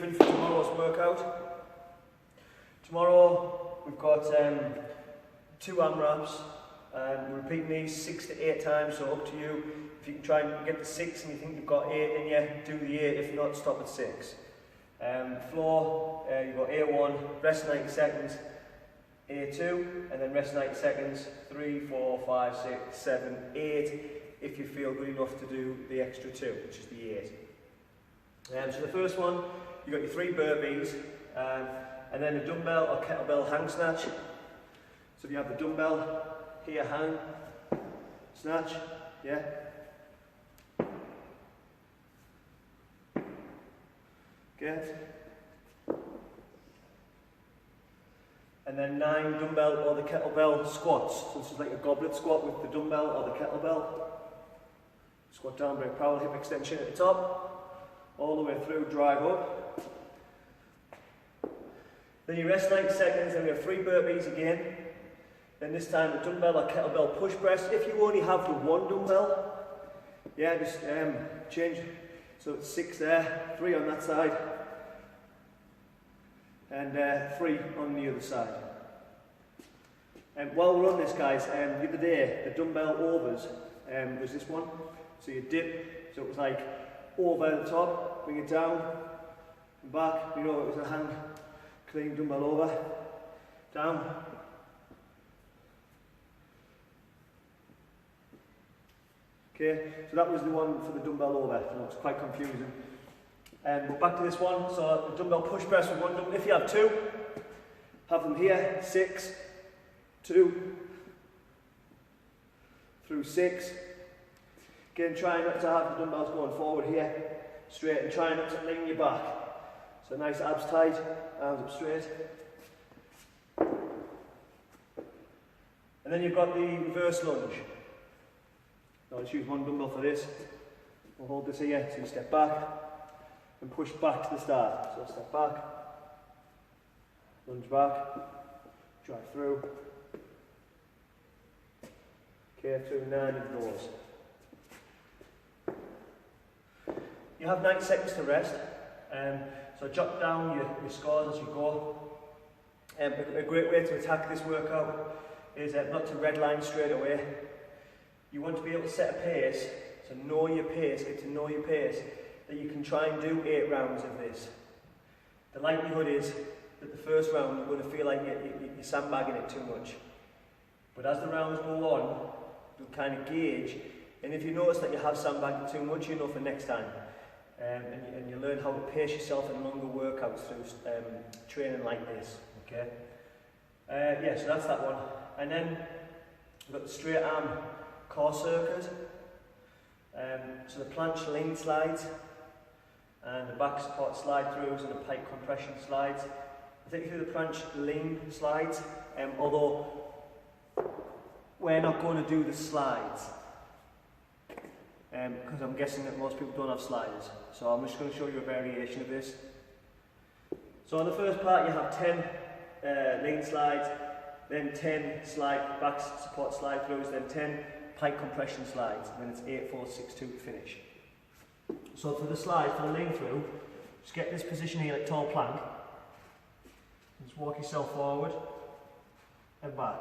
briefing for tomorrow's workout. Tomorrow we've got 2 AMRAPs, and we're repeating these 6 to 8 times, so up to you. If you can try and get to 6 and you think you've got 8 in you, do the 8, if not stop at 6. Floor, you've got A1, rest 90 seconds, A2, and then rest 90 seconds, 3, 4, 5, 6, 7, 8, if you feel good enough to do the extra 2, which is the 8. So the first one, you've got your 3 burpees, and then a dumbbell or kettlebell hang snatch. So if you have the dumbbell, here hang, snatch, yeah. Get. And then 9 dumbbell or the kettlebell squats. So this is like a goblet squat with the dumbbell or the kettlebell. Squat down, break power, hip extension at the top, all the way through, drive up. Then you rest 90 seconds, and we have 3 burpees again. Then this time a dumbbell or kettlebell push press. If you only have the 1 dumbbell, yeah, just change. So it's 6 there, 3 on that side, and 3 on the other side. And while we're on this, guys, the other day the dumbbell overs was this one. So you dip, so it was like over at the top, bring it down, and back. You know, it was a hand clean dumbbell over, down. Okay, so that was the one for the dumbbell over. So it's quite confusing. But back to this one. So the dumbbell push press with 1 dumbbell. If you have 2, have them here. 6, 2, through 6. Again, try not to have the dumbbells going forward here, straight, and try not to lean your back. So nice abs tight, arms up straight. And then you've got the reverse lunge. Now let's use 1 dumbbell for this. We'll hold this here, so you step back and push back to the start. So step back, lunge back, drive through. Okay, through 9 of those. You have 90 seconds to rest, so jot down your scores as you go. A great way to attack this workout is not to redline straight away. You want to be able to set a pace, so know your pace, get to know your pace, that you can try and do 8 rounds of this. The likelihood is that the first round you're going to feel like you're sandbagging it too much. But as the rounds go on, you'll kind of gauge, and if you notice that you have sandbagged too much, you know for next time. And you learn how to pace yourself in longer workouts through training like this, okay? Yeah, so that's that one. And then we've got the straight arm core circuit. So the planche lean slides, and the back support slide throughs, and the pike compression slides. I think through the planche lean slides, although we're not going to do the slides, because I'm guessing that most people don't have sliders. So I'm just going to show you a variation of this. So on the first part you have 10 lean slides, then 10 back support slide throughs, then 10 pike compression slides, and then it's 8, 4, 6, 2 to finish. So for the slide, for the lean through, just get this position here like tall plank. Just walk yourself forward and back.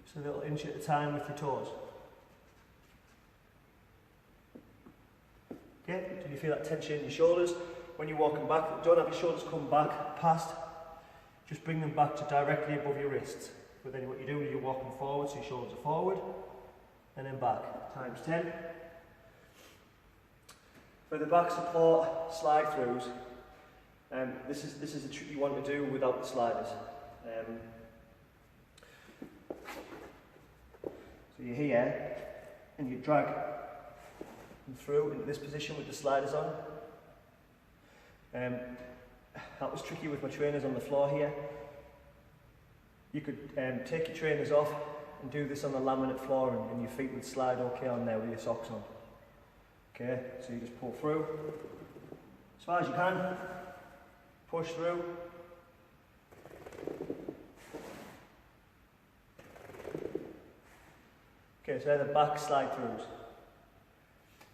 Just a little inch at a time with your toes. Okay, do you feel that tension in your shoulders? When you're walking back, don't have your shoulders come back past, just bring them back to directly above your wrists. But then what you do is you're walking forward, so your shoulders are forward, and then back, times 10. For the back support slide throughs, this is the trick you want to do without the sliders. So you're here, and you drag them through into this position with the sliders on. That was tricky with my trainers on the floor here. You could take your trainers off and do this on the laminate floor, and your feet would slide okay on there with your socks on. Okay, so you just pull through as far as you can, push through. Okay, so they're the back slide throughs.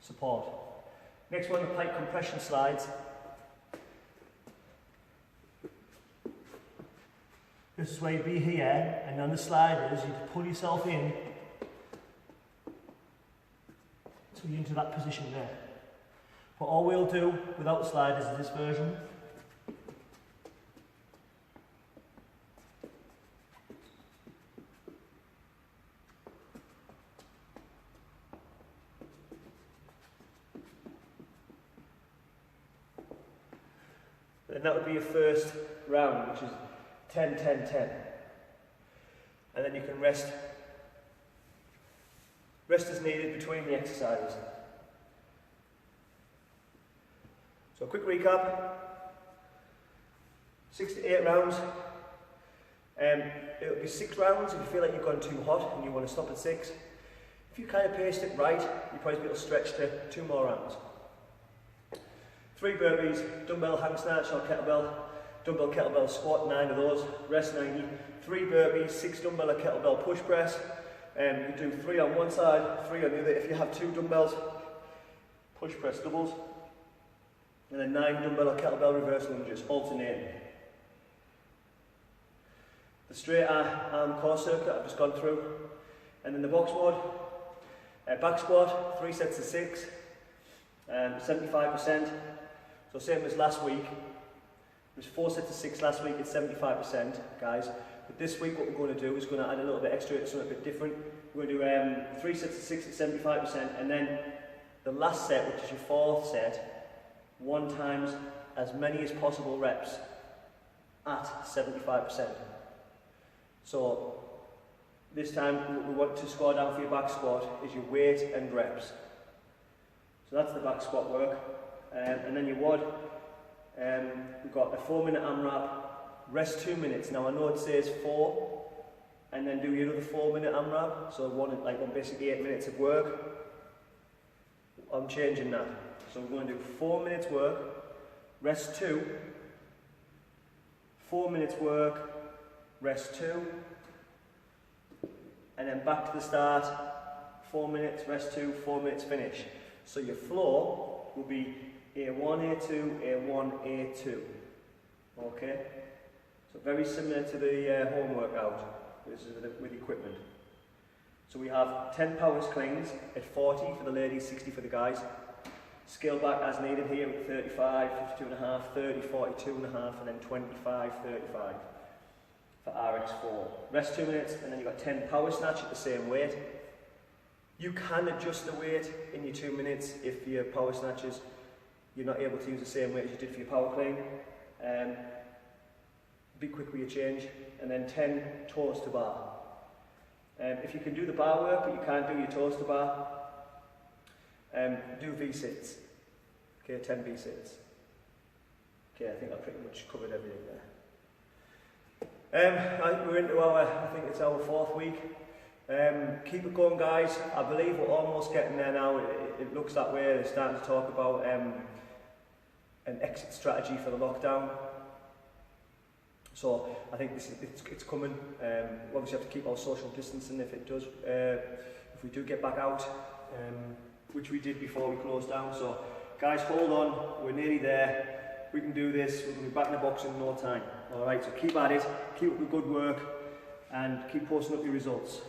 support. Next one, the pike compression slides. This is where you'd be here, and on the sliders you'd pull yourself in till you're into that position there. But all we'll do without the sliders is this version. And that would be your first round, which is 10, 10, 10. And then you can rest as needed between the exercises. So a quick recap, 6 to 8 rounds. It'll be 6 rounds if you feel like you've gone too hot and you want to stop at 6. If you kind of paced it right, you'll probably be able to stretch to 2 more rounds. 3 burpees, dumbbell hang snatch or kettlebell, dumbbell kettlebell squat, 9 of those, rest 90. 3 burpees, 6 dumbbell or kettlebell push press. You do 3 on one side, 3 on the other. If you have 2 dumbbells, push press doubles. And then 9 dumbbell or kettlebell reverse lunges, alternating. The straight arm core circuit I've just gone through. And then the box mode, back squat, 3 sets of 6, 75%. So same as last week. It was 4 sets of 6 last week, it's 75%, guys. But this week what we're going to do is going to add a little bit extra, something a bit different. We're going to do 3 sets of 6 at 75%, and then the last set, which is your 4th set, 1 times as many as possible reps at 75%. So this time what we want to score down for your back squat is your weight and reps. So that's the back squat work. And then your WOD, we've got a 4-minute AMRAP, rest 2 minutes. Now I know it says 4, and then do your other 4-minute AMRAP, so on basically 8 minutes of work. I'm changing that. So we're going to do 4 minutes work, rest 2, 4 minutes work, rest 2, and then back to the start, 4 minutes, rest 2, 4 minutes, finish. So your flow will be A1, A2, A1, A2. Okay? So very similar to the home workout. This is with equipment. So we have 10 power cleans at 40 for the ladies, 60 for the guys. Scale back as needed here with 35, 52.5, 30, 42.5, and then 25, 35 for RX4. Rest 2 minutes, and then you've got 10 power snatch at the same weight. You can adjust the weight in your 2 minutes if your power snatches you're not able to use the same weight as you did for your power clean. Be quick with your change, and then 10 toes to bar. If you can do the bar work but you can't do your toes to bar, do V-sits. Okay, 10 V-sits. Okay, I think I've pretty much covered everything there. We're into I think it's our 4th week. Keep it going, guys. I believe we're almost getting there now. It looks that way. They're starting to talk about an exit strategy for the lockdown. So I think it's coming. We obviously have to keep our social distancing if it does. If we do get back out, which we did before we closed down. So guys, hold on. We're nearly there. We can do this. We're going to be back in the box in no time. All right. So keep at it. Keep up the good work, and keep posting up your results.